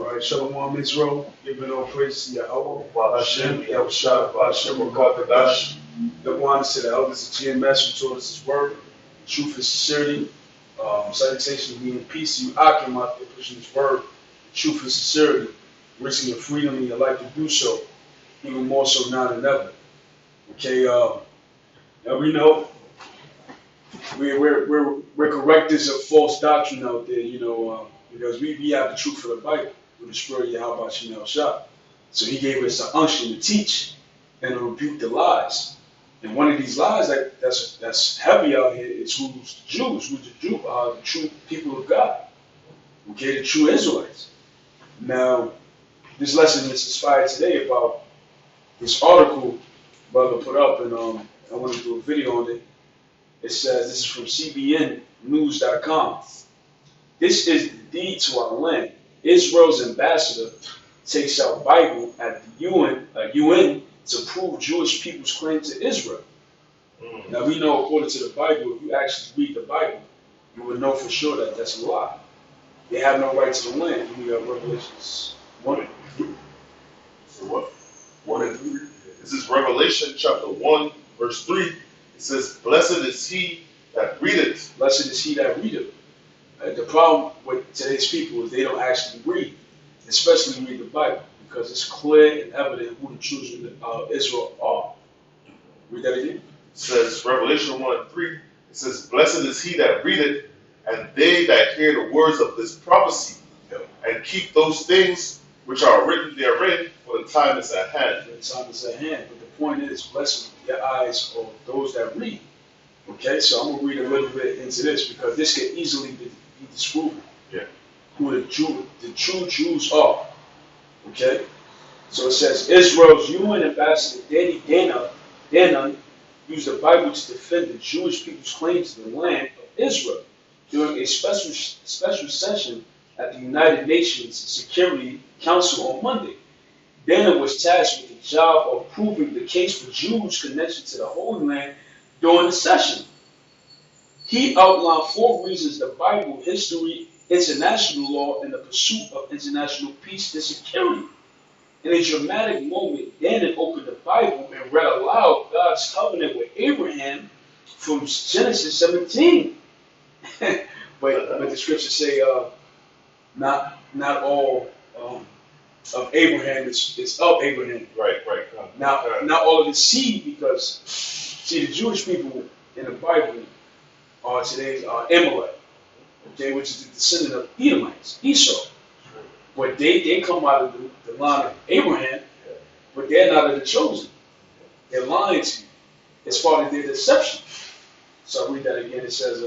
Alright, Shalom Israel, giving all praise to Yahweh, Hashem, Yahushua, Hashem, Rakadash. The one to the elders of GMS who taught us his word, truth and sincerity. Salutation, be in peace to you, Akim, out there pushing his word, truth and sincerity, risking your freedom and your life to do so, even more so now than ever. Okay, now we know we're correctors of false doctrine out there, because we have the truth of the Bible with the spirit of Yahweh Shem Shah. So he gave us an unction to teach and to rebuke the lies. And one of these lies that's heavy out here is who's the Jews, the true people of God. Okay, the true Israelites. Now, this lesson is inspired today about this article brother put up, and I want to do a video on it. It says, this is from CBNnews.com. This is the deed to our land. Israel's ambassador takes out Bible at the UN to prove Jewish people's claim to Israel. Now we know, according to the Bible, if you actually read the Bible, you would know for sure that that's a lie. They have no right to the land. We have Revelations 1 and 3. So what? 1 and 3. This is Revelation chapter 1, verse 3. It says, "Blessed is he that readeth." Blessed is he that readeth. The problem with today's people is they don't actually read, especially read the Bible, because it's clear and evident who the children of Israel are. Read that again. It says, Revelation 1 and 3. It says, "Blessed is he that readeth, and they that hear the words of this prophecy, and keep those things which are written therein, for the time is at hand." The time is at hand. But the point is, blessed your eyes of those that read. Okay, so I'm going to read a little bit into this, because this can easily be disproven. Yeah. Who the true Jews are. Okay? So it says, Israel's UN ambassador Danny Danon used the Bible to defend the Jewish people's claims to the land of Israel during a special session at the United Nations Security Council on Monday. Danon was tasked with the job of proving the case for Jews' connection to the Holy Land during the session. He outlined 4 reasons: the Bible, history, international law, and the pursuit of international peace and security. In a dramatic moment, Danon opened the Bible and read aloud God's covenant with Abraham from Genesis 17. but the scriptures say not all of Abraham is of Abraham. Right. Not all of his seed, because see, the Jewish people in the Bible are today's Amalek, okay, which is the descendant of Edomites, Esau. But they come out of the line of Abraham, but they're not of the chosen. They're lying to you. It's part of their deception. So I read that again. It says,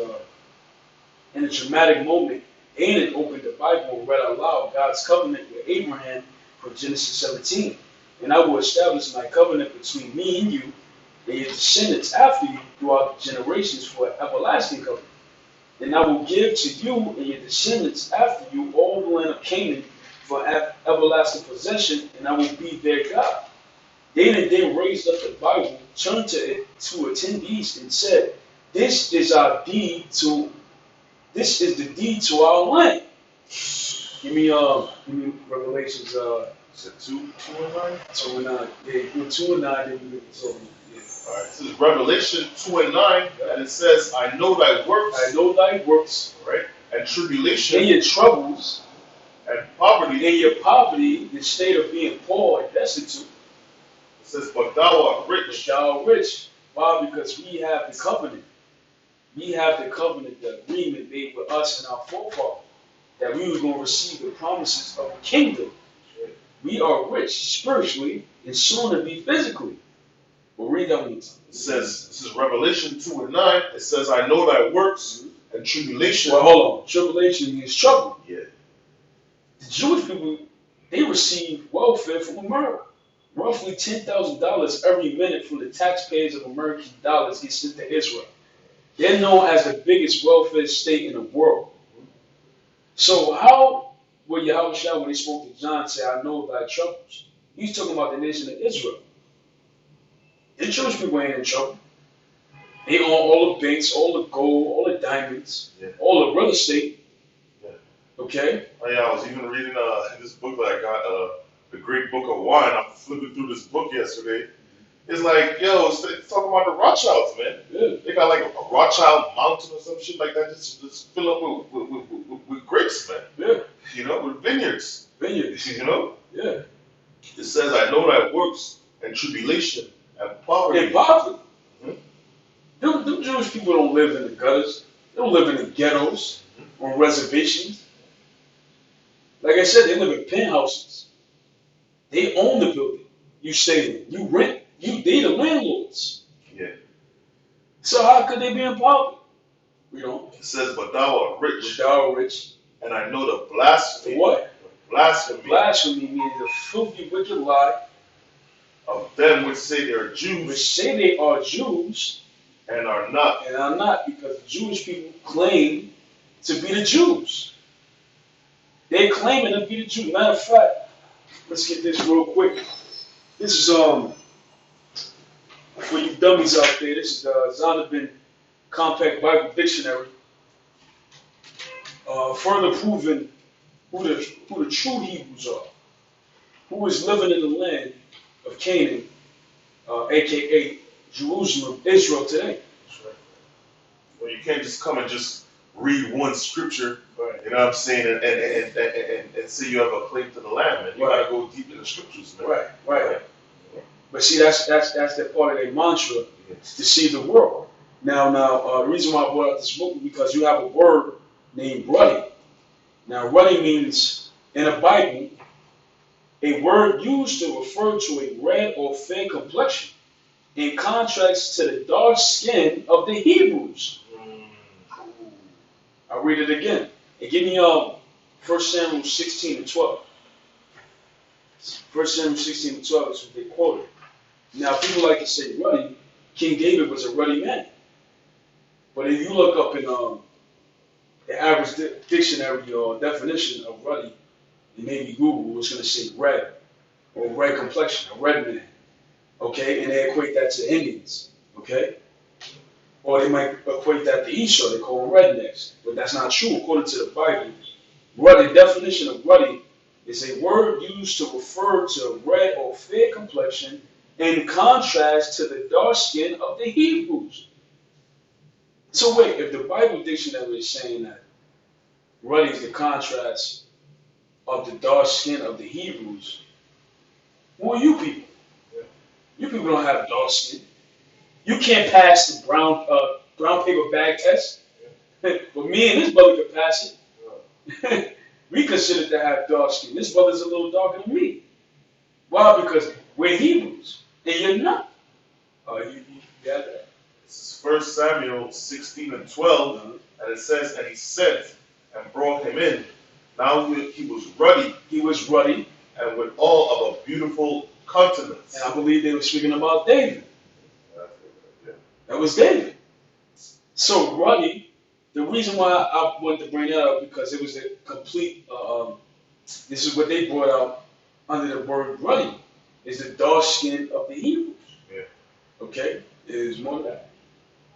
in a dramatic moment, Danon opened the Bible and read aloud God's covenant with Abraham from Genesis 17. "And I will establish my covenant between me and you and your descendants after you throughout the generations for an everlasting covenant. And I will give to you and your descendants after you all the land of Canaan for everlasting possession, and I will be their God." Danon then raised up the Bible, turned to attendees, and said, This is the deed to our land." Give me Revelations 2 and 9? 2 and 9. Yeah, 2 and 9, then we get this over. All right, this is Revelation 2 and 9, and it says, "I know thy works." I know thy works. Right? "And tribulation." In your troubles. "And poverty." In your poverty, the state of being poor and destitute. It says, "But thou art rich." But thou art rich. Why? Because we have the covenant. We have the covenant, the agreement made with us and our forefathers, that we were going to receive the promises of the kingdom. We are rich spiritually and soon to be physically. We'll read that one. It says, this is Revelation 2 and 9. It says, "I know thy works and tribulation." Well, hold on. Tribulation means trouble. Yeah. The Jewish people, they receive welfare from America. Roughly $10,000 every minute from the taxpayers of American dollars get sent to Israel. They're known as the biggest welfare state in the world. So how would Yahushua, when he spoke to John, say, "I know thy troubles"? He's talking about the nation of Israel. The Jewish people ain't in trouble. They own all the banks, all the gold, all the diamonds, all the real estate. Okay? Oh yeah, I was even reading this book that I got, the Great Book of Wine. I'm flipping through this book yesterday. It's like, yo, it's talking about the Rothschilds, man. Yeah. They got like a Rothschild mountain or some shit like that, just fill up with grapes, man. Yeah. You know, with vineyards. Vineyards. You know, Yeah. it says, I know thy works and tribulation and poverty. And poverty. Mhm. Them Jewish people don't live in the gutters. They don't live in the ghettos or reservations. Like I said, they live in penthouses. They own the building. You stay in. You rent. They the landlords. Yeah. So how could they be in poverty? You know, It says, but thou art rich, thou art rich. and I know the blasphemy. For what? Blasphemy Blasphemy means the filthy wicked lie, of them which say they are Jews which say they are Jews and are not. and are not, because the Jewish people claim to be the Jews. They're claiming to be the Jews. Matter of fact, let's get this real quick. This is for you dummies out there. This is the Zondervan Compact Bible Dictionary. Further proving who the true Hebrews are, who is living in the land of Canaan, aka Jerusalem, Israel today. That's right. Well, you can't just come and just read one scripture, Right. you know what I'm saying, and say you have a claim to the land, man. You Right. gotta go deep in the scriptures, man. Right. But see, that's that part of their mantra, to see the world. Now, the reason why I brought up this book is because you have a word named ruddy. Now, ruddy means, in the Bible, a word used to refer to a red or fair complexion, in contrast to the dark skin of the Hebrews. I'll read it again. And give me 1 Samuel 16 and 12. 1 Samuel 16 and 12 is what they quoted. Now, people like to say ruddy. King David was a ruddy man. But if you look up in the average dictionary or definition of ruddy, and maybe Google, it's going to say red or red complexion, a red man. Okay? And they equate that to Indians. Okay? Or they might equate that to Esau. They call them rednecks. But that's not true according to the Bible. Ruddy, definition of ruddy is a word used to refer to a red or fair complexion in contrast to the dark skin of the Hebrews. So wait, if the Bible dictionary is saying that ruddy is the contrast of the dark skin of the Hebrews, who are you people? You people don't have dark skin. You can't pass the brown paper bag test. But me and this brother can pass it. We consider to have dark skin. This brother's a little darker than me. Why? Because we're Hebrews, and you're not. You got that? This is 1 Samuel 16 and 12, and it says, and he sent and brought him in. Now he was ruddy. He was ruddy. And with all of a beautiful countenance. And I believe they were speaking about David. That was David. So ruddy, the reason why I wanted to bring that up, because it was a complete, this is what they brought out under the word ruddy, is the dark skin of the Hebrews. Yeah. Okay? There's more of that.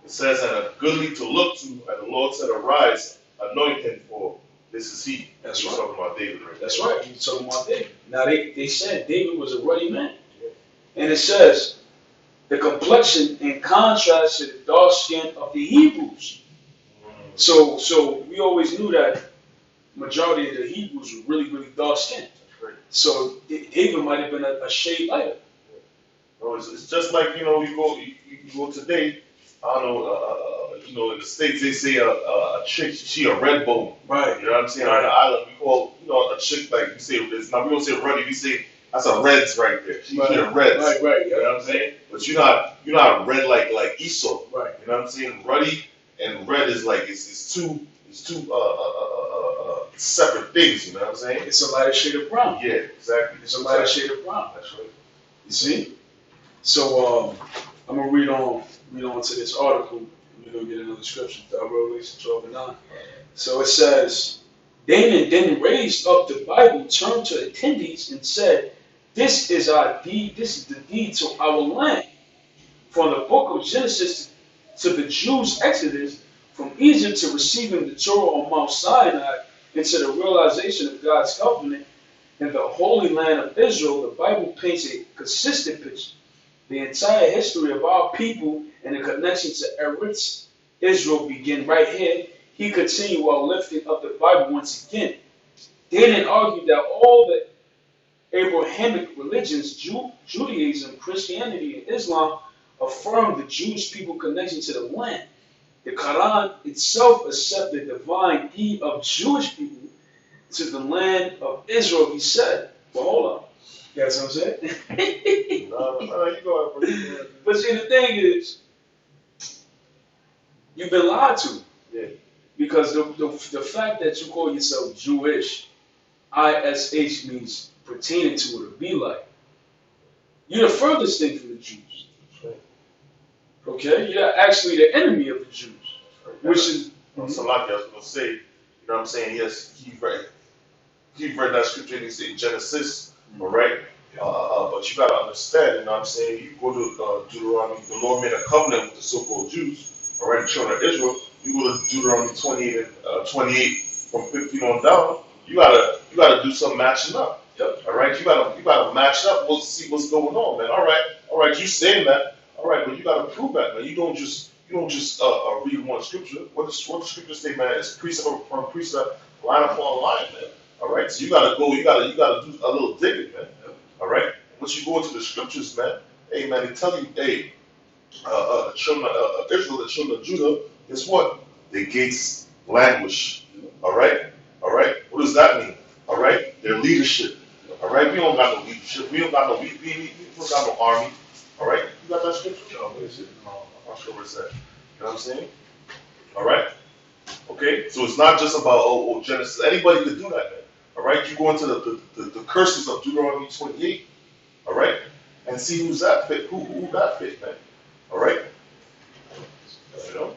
It says, and a goodly to look to, and the Lord said, arise, anoint him, for this is he. That's He's right. talking about David right That's there. right. He's talking about David. Now they said David was a ruddy man. And it says the complexion in contrast to the dark skin of the Hebrews. So we always knew that majority of the Hebrews were really, really dark skinned. So David might have been a shade lighter. No, it's just like, you go today, I don't know, in the States they say a chick, she a red bone. Right. You know what I'm saying? On the island, we call, a chick, like, we say, now we don't say ruddy, we say, that's a reds right there. She's a reds. Right. You know what I'm saying? But you're not red like Esau. Right. You know what I'm saying? Ruddy and red is like, it's two separate things, you know what I'm saying? It's a lighter shade of brown. Yeah, exactly. It's a lighter shade of brown. That's right. You see? So I'm gonna read on to this article. We're gonna get another scripture, Revelation 12 and 9. So it says, David then raised up the Bible, turned to attendees, and said, "This is our deed. This is the deed to our land. From the book of Genesis to the Jews' exodus from Egypt to receiving the Torah on Mount Sinai, into the realization of God's covenant in the Holy Land of Israel, the Bible paints a consistent picture. The entire history of our people and the connection to Eretz Israel begin right here. He continued while lifting up the Bible once again. They didn't argue that all the Abrahamic religions, Judaism, Christianity, and Islam, affirm the Jewish people connection to the land. The Quran itself accepted the divine deed of Jewish people to the land of Israel, he said. But hold on. You got what I'm saying? No, you go ahead, But see, the thing is, you've been lied to. Yeah. Because the fact that you call yourself Jewish, ISH means pertaining to it or be like. You're the furthest thing from the Jews. Right. Okay? You're actually the enemy of the Jews. Right. Which is. Salaki, I was going to say, you know what I'm saying? Yes, he read that scripture and he said Genesis, all right? But you got to understand, you know what I'm saying? You go to Deuteronomy, the Lord made a covenant with the so-called Jews, all right, the children of Israel. You go to Deuteronomy 28 from 15 on down. You gotta do some matching up. Yep. All right, you gotta match up. We'll see what's going on, man. All right. You saying that? All right, but you gotta prove that, man. You don't just read one scripture. What the scripture say, man? It's precept upon precept, line upon line, man. All right, so you gotta do a little digging, man. All right, once you go into the scriptures, man. Hey, man, they tell you, hey, the children of Israel, the children of Judah, guess what? Their gates languish. All right. What does that mean? All right, their leadership. All right, we don't got no leadership. We don't got no army. All right, you got that scripture? No, where is it? No, I'm not sure where it's at. You know what I'm saying? All right. Okay, so it's not just about Genesis. Anybody could do that, man. All right, you go into the curses of Deuteronomy 28. All right, and see who's that fit. Who that fit, man. All right. You know.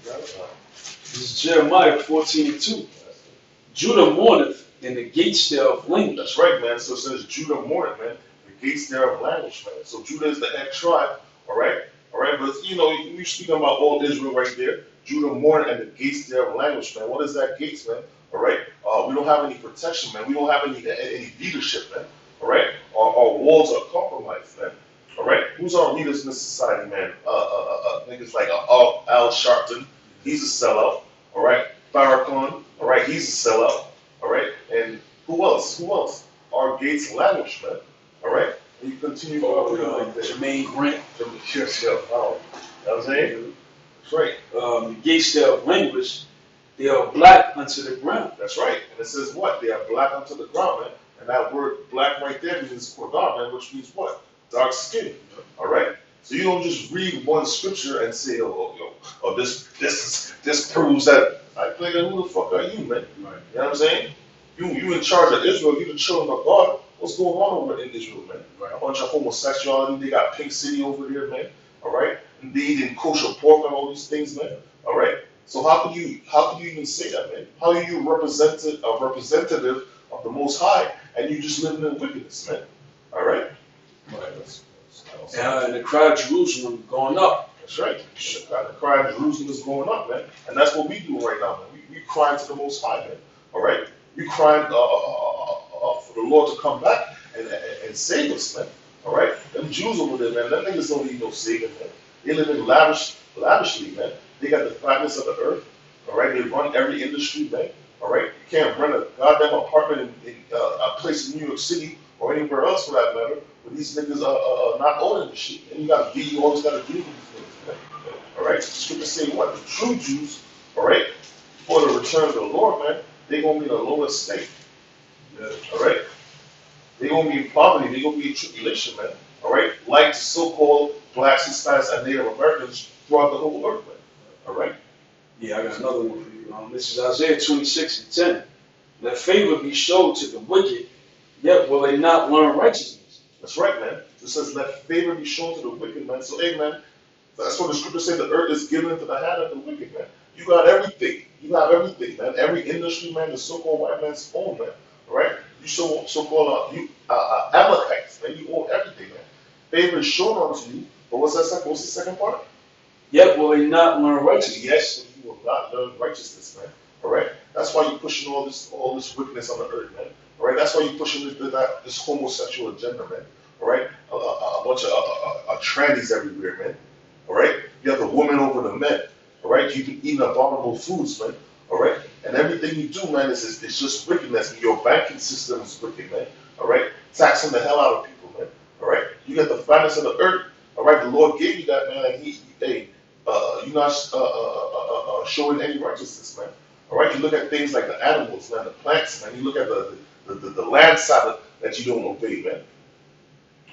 This is Jeremiah 14:2. Judah mourneth, and the gates thereof languish. That's right, man. So it says Judah mourneth, man. The gates thereof languish, man. So Judah is the head tribe, all right? But we're speaking about all Israel right there. Judah mourneth, and the gates thereof languish, man. What is that gates, man? All right? We don't have any protection, man. We don't have any leadership, man. All right? Our walls are compromised, man. All right? Who's our leaders in this society, man? Niggas like Al Sharpton. He's a sellout, all right? Farrakhan, all right? He's a sellout, all right? And who else? Our gates languish, man, all right? And you continue like that. Jermaine Grant. Yourself, wow. You know what I'm saying? That's right. The gates thereof languish, they are black unto the ground. That's right. And it says what? They are black unto the ground, man. And that word black right there means Qur'an, man, which means what? Dark skin, all right? So you don't just read one scripture and say, this proves that. I think, who the fuck are you, man? Right. You know what I'm saying? You in charge of Israel. You the children of God. What's going on over in Israel, man? Right. A bunch of homosexuality. They got Pink City over there, man. All right. And they eating kosher pork and all these things, man. All right. So how could you even say that, man? How are you a representative of the Most High and you just living in wickedness, man? All right. Right. And the cry of Jerusalem going up. That's right. The cry of Jerusalem is going up, man. And that's what we do right now, man. We crying to the Most High, man. All right? We crying for the Lord to come back and save us, man. All right? Them Jews over there, man, them niggas don't need no saving, man. They live in lavishly, man. They got the fatness of the earth. All right? They run every industry, man. All right? You can't rent a goddamn apartment in a place in New York City or anywhere else for that matter. But these niggas are not owning the shit. And you always got to deal with these things, man. All right? The scriptures say what? The true Jews, all right, for the return of the Lord, man, they're going to be in a lower state. Yeah. All right? They're going to be in poverty. They're going to be in tribulation, man. All right? Like the so-called blacks, Hispanics, and Native Americans throughout the whole earth, man. All right? Yeah, I got another one for you. This is Isaiah 26:10. Let favor be showed to the wicked, yet will they not learn righteousness. That's right, man. It says, let favor be shown to the wicked, man. So, hey, man, that's what the scripture says, the earth is given into the hand of the wicked, man. You got everything. You have everything, man. Every industry, man, the so-called white man's own, man. All right? You so-called Amalekites, man. You own everything, man. Favor is shown unto you. But what's the second part? Yet will they not learn righteousness. Yes, you will not learn righteousness, man. All right? That's why you're pushing all this wickedness on the earth, man. All right, that's why you're pushing this homosexual agenda, man. All right, a bunch of trannies everywhere, man. All right, you have the women over the men. All right, you been eating abominable foods, man. All right, and everything you do, man, is just wickedness. And your banking system is wicked, man. All right, taxing the hell out of people, man. All right, you got the finest of the earth. All right, the Lord gave you that, man, and you're not showing any righteousness, man. All right, you look at things like the animals, man, the plants, man. You look at the land Sabbath that you don't obey, man.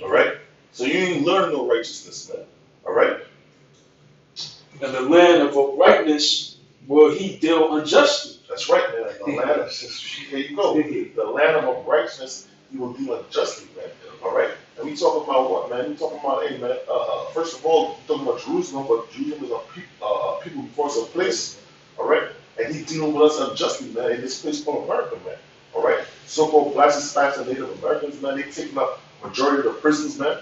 All right, so you ain't learn no righteousness, man. All right. And the land of uprightness will he deal unjustly. That's right, man. The land of here you go. The land of uprightness he will deal unjustly, man. All right. And we talking about what, man? We talking about, hey, man. First of all, we talking about Jerusalem, but Jerusalem is a people before us a place. All right. And he dealing with us unjustly, man. In this place called America, man. All right. So-called blacks, Hispanics, and Native Americans, man. They taking up majority of the prisons, man.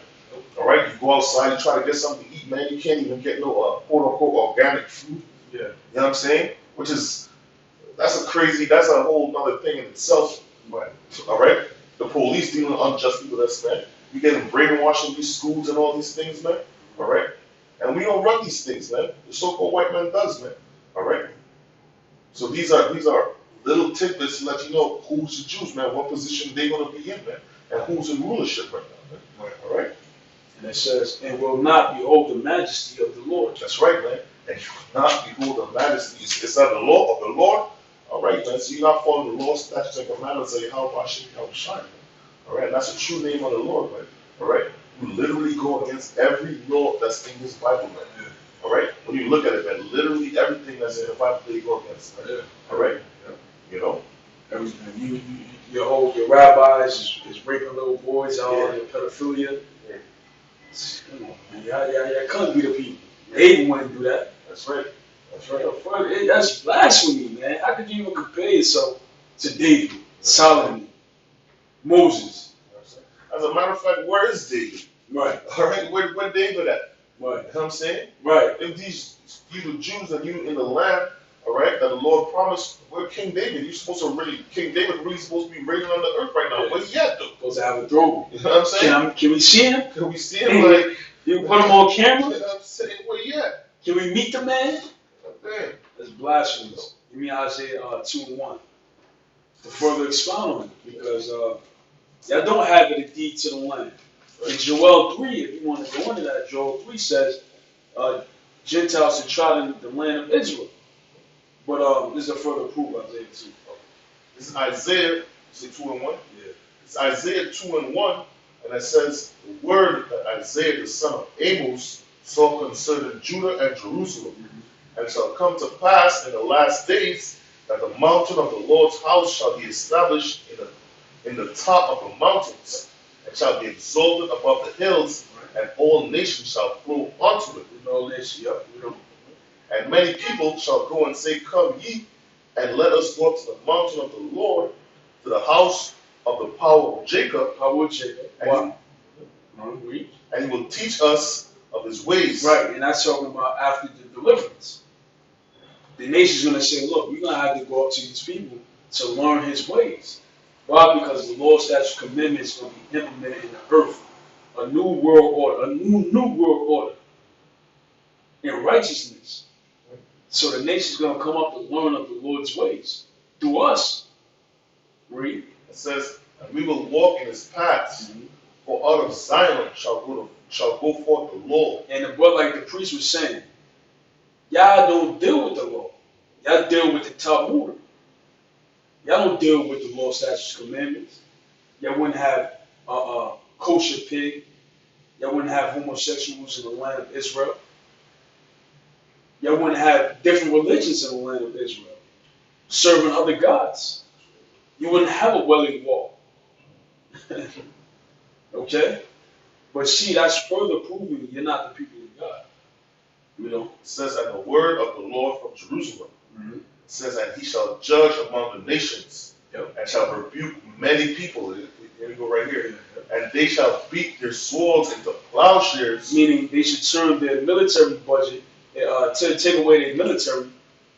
All right, you go outside, you try to get something to eat, man. You can't even get no quote unquote organic food. Yeah. You know what I'm saying? That's a whole other thing in itself. Right. All right, the police dealing unjustly with us, man. We getting brainwashed in these schools and all these things, man. All right, and we don't run these things, man. The so-called white man does, man. All right. So these are little tidbits to let you know who's the Jews, man. What position they gonna be in, man, and who's in rulership right now, man. All right. And it says, and will not behold the majesty of the Lord. That's right, man. And you will not behold the majesty. It's not the law of the Lord. All right, man. So you're not following the law, statutes, and commandments of Yahweh Shai, man. All right, and that's the true name of the Lord, man. All right. You literally go against every law that's in this Bible, man. Yeah. All right. When you look at it, man, literally everything that's in the Bible, they go against, man. Yeah. All right. Yeah. You know. Everything. Your rabbis is raping little boys out on your pedophilia. Yeah. Come on, man. Y'all couldn't be the people. They wouldn't do that. That's right. That's right. That's blasphemy, man. How could you even compare yourself to David, Solomon, Moses? As a matter of fact, where is David? Right. All right. Where David at? Right. You know what I'm saying? Right. If you the Jews and you in the land, all right, that the Lord promised, where King David? You're supposed to King David really supposed to be reigning on the earth right now. Where he at, though? Supposed to have a throne. You know what I'm saying? Can we see him? Can we see him? Like, you put him on camera? You know what I'm saying? Where he at? Can we meet the man? Man. That's blasphemous. Give me Isaiah 2:1 to further expound on it, because y'all don't have it a deed to the land. In Joel 3, if you want to go into that, Joel 3 says Gentiles should trot in the land of Israel. But this is a further proof, Isaiah 2. This is Isaiah, say 2:1? Yeah. It's Isaiah 2:1, and it says, the word that Isaiah the son of Amos saw concerning Judah and Jerusalem. And it shall come to pass in the last days that the mountain of the Lord's house shall be established in the top of the mountains, and shall be exalted above the hills, and all nations shall flow unto it. All nations, yep. And many people shall go and say, come ye, and let us go up to the mountain of the Lord, to the house of the power of Jacob. Power of Jacob. And he will teach us of his ways. Right, and that's talking about after the deliverance. The nation's going to say, look, we're going to have to go up to these people to learn his ways. Why? Because the Lord's statute commandments will be implemented in the earth. A new world order, a new world order in righteousness. So the nation's going to come up to learn of the Lord's ways through us. Read. It says, and we will walk in his paths, for out of Zion shall go forth the law. And but like the priest was saying, y'all don't deal with the law. Y'all deal with the Talmud. Y'all don't deal with the law, statutes, commandments. Y'all wouldn't have a kosher pig. Y'all wouldn't have homosexuals in the land of Israel. Y'all wouldn't have different religions in the land of Israel, serving other gods. You wouldn't have a Wailing Wall. Okay? But see, that's further proving you're not the people of God. You know? It says, and the word of the Lord from Jerusalem. It says, and he shall judge among the nations, and shall rebuke many people. Here we go right here. And they shall beat their swords into plowshares. Meaning they should turn their military budget, to take away their military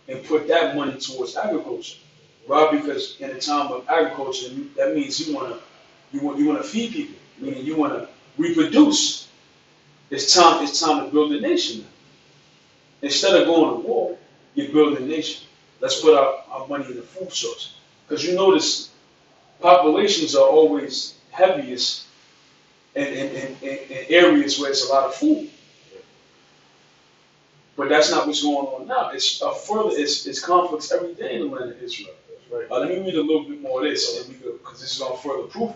and put that money towards agriculture. Why? Because in a time of agriculture, that means you wanna feed people, meaning you wanna reproduce. It's time to build a nation now. Instead of going to war, you build a nation. Let's put our money in the food source. Because you notice populations are always heaviest in areas where it's a lot of food. But that's not what's going on now. It's conflicts every day in the land of Israel. Right. Let me read a little bit more of this, and because this is on further proof.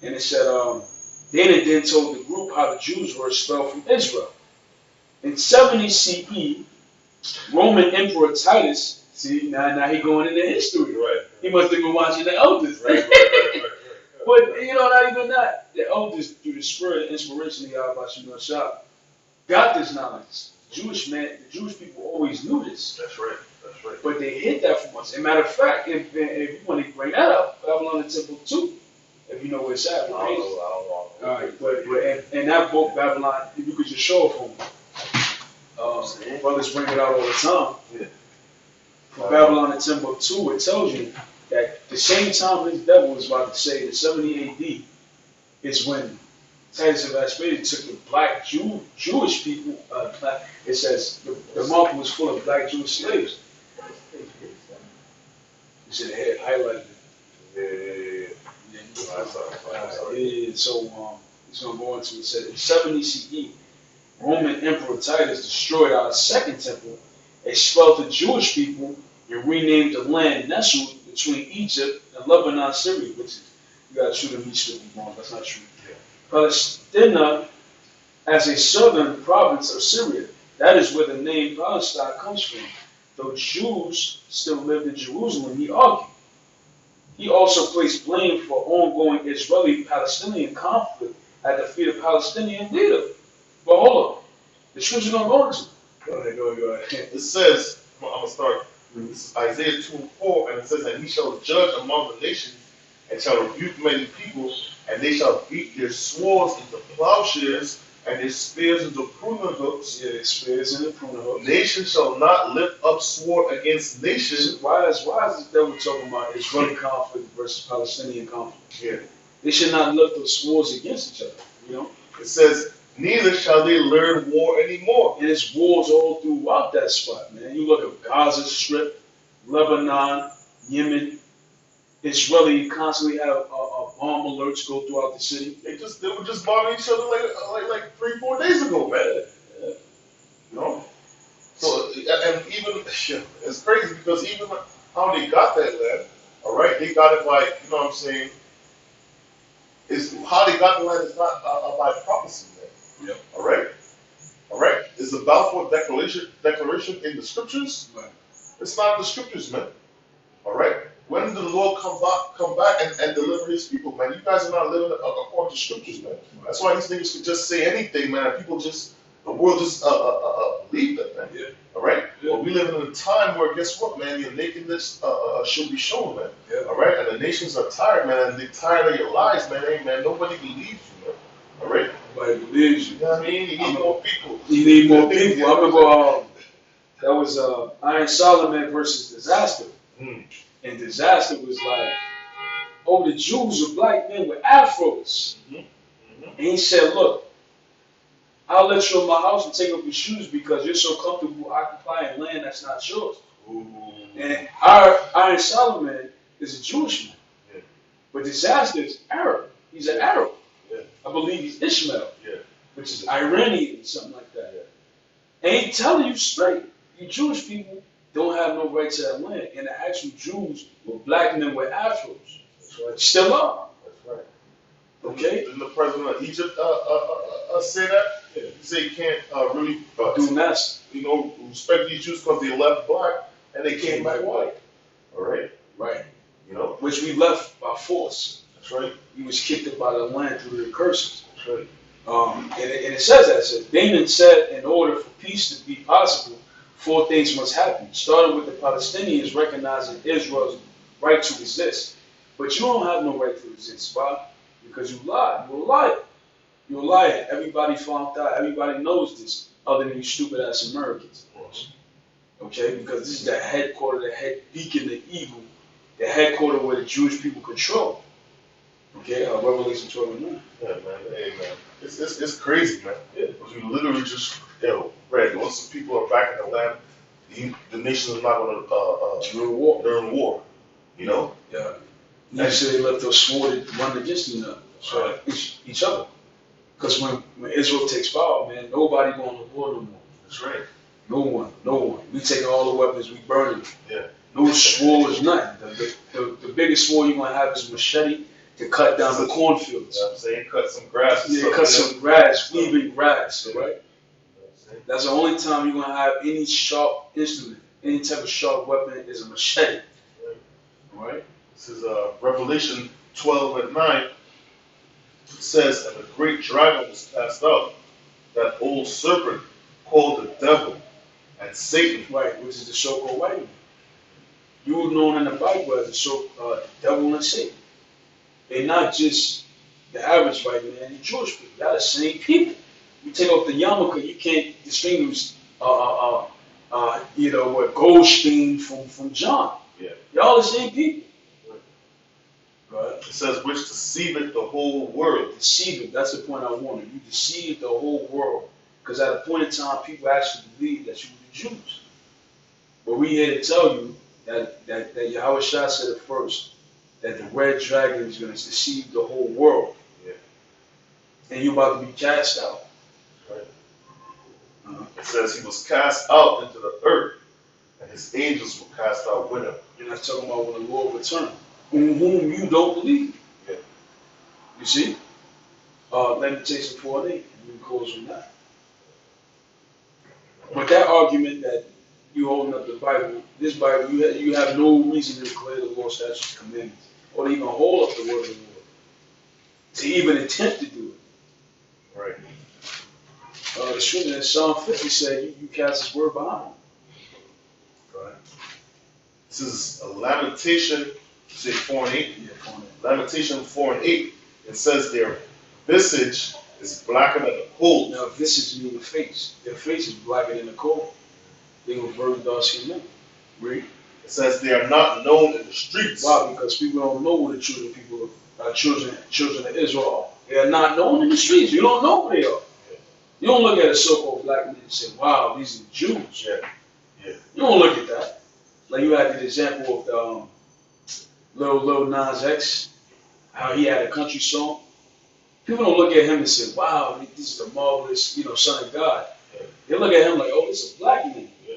And it said, Dana then told the group how the Jews were expelled from Israel. In 70 CE, Roman Emperor Titus, see, now he going into history. Right. He must have been watching the elders. Right. But, not even that. The elders, through the spirit and inspiration of Yahweh Shah, got this knowledge. The Jewish people always knew this. That's right. That's right. But they hid that from us. As a matter of fact, if you want to bring that up, Babylon the Temple 2, if you know where it's at. I don't know. All right, but in that book, Babylon, if you could just show it for me. Brothers bring it out all the time. Yeah. For Babylon the Temple 2, it tells you that the same time this devil was about to say, the 70 AD, is when Titus of Aspasia took the black Jewish people. It says the market was full of black Jewish slaves. It said it had highlighted it. Yeah. So it's gonna go into it. Said in 70 CE, Roman Emperor Titus destroyed our second temple, expelled the Jewish people, and renamed the land nestled between Egypt and Lebanon, Syria, which is, you gotta shoot a meat strip wrong. That's not true. Palestina as a southern province of Syria. That is where the name Palestine comes from. Though Jews still lived in Jerusalem, he argued. He also placed blame for ongoing Israeli-Palestinian conflict at the feet of Palestinian leader. But hold on. The scripture don't go into. Go ahead. It says, I'm going to start. This is Isaiah 2:4, and it says, and he shall judge among the nations, and shall rebuke many people, and they shall beat their swords into plowshares, and their spears into pruning hooks. Yeah, spears into pruning hooks. Nation shall not lift up sword against nation. So why is the devil talking about Israeli conflict versus Palestinian conflict? Yeah. They should not lift up swords against each other, It says, neither shall they learn war anymore. And it's wars all throughout that spot, man. You look at Gaza Strip, Lebanon, Yemen. Israeli constantly have bomb alerts go throughout the city. They were just bombing each other like 3-4 days ago, man. Yeah. So and even it's crazy because even how they got that land, all right, they got it by what I'm saying. Is how they got the land is not by prophecy, man. Yep. All right. Is the Balfour Declaration in the scriptures? Right. It's not in the scriptures, man. All right. When did the Lord come back and deliver his people, man? You guys are not living according to scriptures, man. That's why these niggas could just say anything, man. People the world just believe that, man. Yeah. All right? Yeah. But we live in a time where, guess what, man? Your nakedness should be shown, man. Yeah. All right? And the nations are tired, man. And they're tired of your lies, man. Hey, man, nobody believes you, man. All right? Nobody believes you. You know what I mean? You need more people. You need more people. I remember that was Iron Solomon versus Disaster. And Disaster was like, the Jews are black men with afros. And he said, look, I'll let you in my house and take off your shoes because you're so comfortable occupying land that's not yours. Ooh. And our Iron Solomon is a Jewish man. Yeah. But Disaster is Arab. He's an Arab. Yeah. I believe he's Ishmael, which is Iranian, something like that. Yeah. And he telling you straight, you Jewish people don't have no right to that land. And the actual Jews were black men with afros. That's right. Still are. That's right. Okay? Didn't the president of Egypt say that? Yeah. He said he can't really Do mess. respect these Jews because they left black and they came back white. All right? Right. Which we left by force. That's right. We was kicked up by the land through the curses. That's right. And it says that. It says, Damon said in order for peace to be possible, 4 things must happen. Starting with the Palestinians recognizing Israel's right to exist. But you don't have no right to exist. Why? Because you lied. You're a liar. You're a liar. Everybody found out. Everybody knows this, other than you stupid ass Americans. Okay? Because this is the headquarters, the head beacon, the evil the headquarters where the Jewish people control. Okay, Revelation 12:9. Yeah, man. Hey, man. It's crazy, man. Yeah. Because we literally just, read, once the people are back in the land, the nation is not going to, During war. during war. You know? Yeah. You say they left us swore to run against each other. Because when Israel takes power, man, nobody going to war no more. That's right. No one. We taking all the weapons, we burning them. Yeah. No swore is nothing. The biggest swore you're going to have is machete to cut down the cornfields. You know what I'm saying? Cut some grass. Yeah, cut some grass, weaving grass, Yeah. right? You know what I'm saying? That's the only time you're going to have any sharp instrument, any type of sharp weapon is a machete. Right? This is Revelation 12:9. It says, and the great dragon was cast out, that old serpent called the devil and Satan. Right, which is the so-called white man. You were known in the Bible as the devil and Satan. They're not just the average white man, the Jewish people. They're the same people. You take off the yarmulke, you can't distinguish, Goldstein from John. Yeah. Y'all the same people. Right? It says, which deceiveth the whole world. Deceive it. That's the point I wanted. You deceived the whole world. Because at a point in time, people actually believed that you were the Jews. But we here to tell you that Yahweh Shah said it first, that the red dragon is going to deceive the whole world. Yeah. And you're about to be cast out. Right. It says he was cast out into the earth, and his angels were cast out with him. You're not talking about when the Lord returns, whom you don't believe. Yeah. You see? Lamentation 4:8, and we close on that. But that argument that you holding up the Bible, this Bible, you have no reason to declare the law, statutes, commandments, or to even hold up the word of the Lord, to even attempt to do it. Right. The scripture in Psalm 50 said, you cast his word behind. Right. This is a Lamentation, say 4:8. Yeah, come on. Lamentation 4:8. It says their visage is blacker than the coal. Now, this is mean the face. Their face is blacker than the coal. They were very dark-skinned men. Read. It says they are not known in the streets. Why? Because people don't know who the children of Israel are. They are not known in the streets. You don't know who they are. You don't look at a so-called black man and say, wow, these are Jews. Yeah. Yeah. You don't look at that. Like you had the example of the Lil Nas X, how he had a country song. People don't look at him and say, wow, this is a marvelous, son of God. Yeah. They look at him like, oh, this is a black man. Yeah.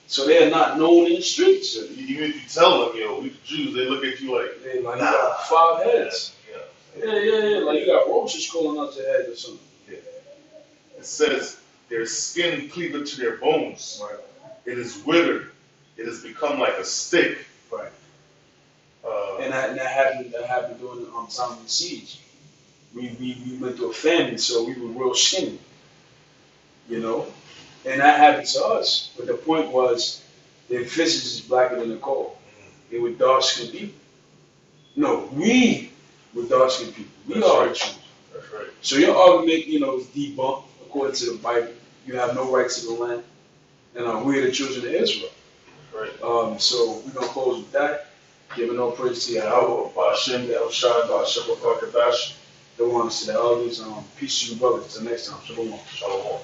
So they are not known in the streets. So even if you tell them, we the Jews, they look at you like, They like, you got 5 heads. Yeah. Yeah. Like you got roaches crawling out your head or something. Yeah. It says their skin cleaveth to their bones. Right. It is withered. It has become like a stick. Right. And that happened during the time of the siege. We went through a famine, so we were real skinny. And that happened to us. But the point was, their visage is blacker than the coal. They were dark-skinned people. No, we were dark-skinned people. We are the Jews. That's right. So your argument, is debunked according to the Bible. You have no right to the land, and we are the children of Israel. Right. So we're gonna close with that. Giving all praise to Yahweh, Ba'ashem, the El Shaddai, Ba'ashem, Ba'akadash. The ones to the elders. Peace to you, brothers. Till next time. Shalom. Shalom.